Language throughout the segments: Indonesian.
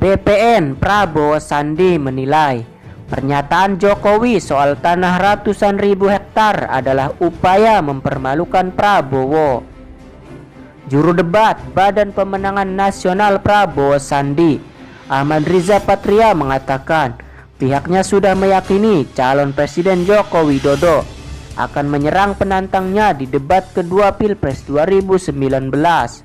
DPN Prabowo Sandi menilai pernyataan Jokowi soal tanah ratusan ribu hektar adalah upaya mempermalukan Prabowo. Juru debat Badan Pemenangan Nasional Prabowo Sandi, Ahmad Riza Patria, mengatakan pihaknya sudah meyakini calon Presiden Joko Widodo akan menyerang penantangnya di debat kedua Pilpres 2019.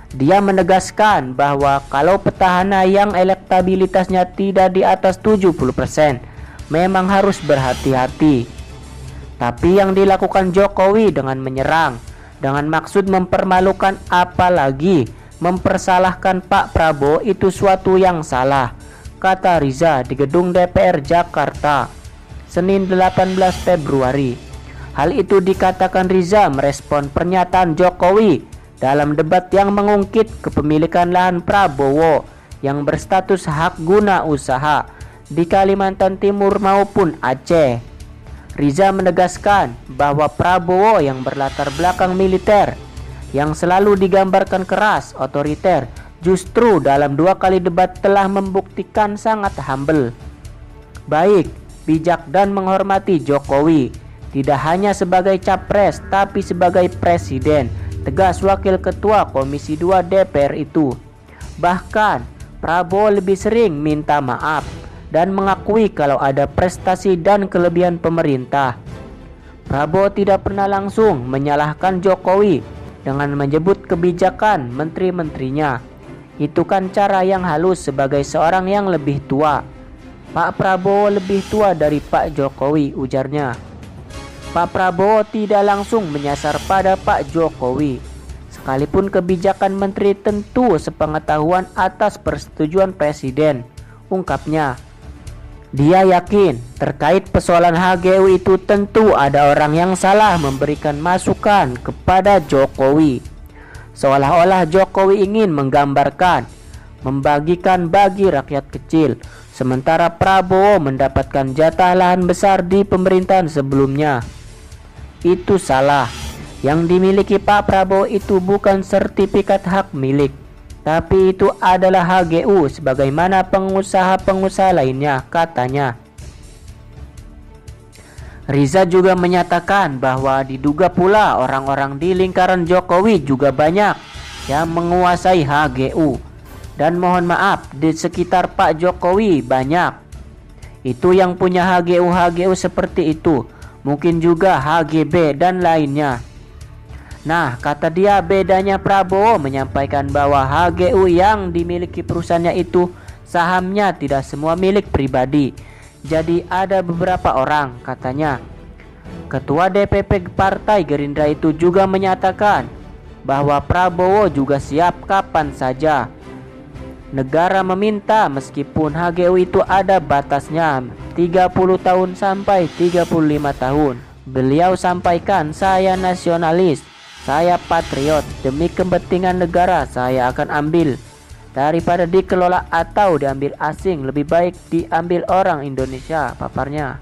Dia menegaskan bahwa kalau petahana yang elektabilitasnya tidak di atas 70% memang harus berhati-hati. Tapi yang dilakukan Jokowi dengan menyerang dengan maksud mempermalukan apalagi mempersalahkan Pak Prabowo itu suatu yang salah, kata Riza di gedung DPR Jakarta Senin 18 Februari. Hal itu dikatakan Riza merespon pernyataan Jokowi dalam debat yang mengungkit kepemilikan lahan Prabowo yang berstatus hak guna usaha di Kalimantan Timur maupun Aceh. Riza menegaskan bahwa Prabowo yang berlatar belakang militer yang selalu digambarkan keras, otoriter, justru dalam 2 kali debat telah membuktikan sangat humble, baik, bijak dan menghormati Jokowi, tidak hanya sebagai capres tapi sebagai presiden, tegas Wakil Ketua Komisi 2 DPR itu. Bahkan Prabowo lebih sering minta maaf dan mengakui kalau ada prestasi dan kelebihan pemerintah. Prabowo tidak pernah langsung menyalahkan Jokowi dengan menyebut kebijakan menteri-menterinya. Itu kan cara yang halus sebagai seorang yang lebih tua. Pak Prabowo lebih tua dari Pak Jokowi, ujarnya. Pak Prabowo tidak langsung menyasar pada Pak Jokowi. Sekalipun kebijakan menteri tentu sepengetahuan atas persetujuan presiden, ungkapnya. Dia yakin terkait persoalan HGU itu tentu ada orang yang salah memberikan masukan kepada Jokowi. Seolah-olah Jokowi ingin menggambarkan membagikan bagi rakyat kecil, sementara Prabowo mendapatkan jatah lahan besar di pemerintahan sebelumnya. Itu salah. Yang dimiliki Pak Prabowo itu bukan sertifikat hak milik, tapi itu adalah HGU sebagaimana pengusaha-pengusaha lainnya, katanya. Riza juga menyatakan bahwa diduga pula orang-orang di lingkaran Jokowi juga banyak yang menguasai HGU. Dan mohon maaf, di sekitar Pak Jokowi banyak. Itu yang punya HGU seperti itu. Mungkin juga HGB dan lainnya. Nah, kata dia, bedanya Prabowo menyampaikan bahwa HGU yang dimiliki perusahaannya itu sahamnya tidak semua milik pribadi. Jadi ada beberapa orang, katanya. Ketua DPP Partai Gerindra itu juga menyatakan bahwa Prabowo juga siap kapan saja negara meminta, meskipun HGU itu ada batasnya 30 tahun sampai 35 tahun. Beliau sampaikan, saya nasionalis, saya patriot, demi kepentingan negara saya akan ambil. Daripada dikelola atau diambil asing, lebih baik diambil orang Indonesia, paparnya.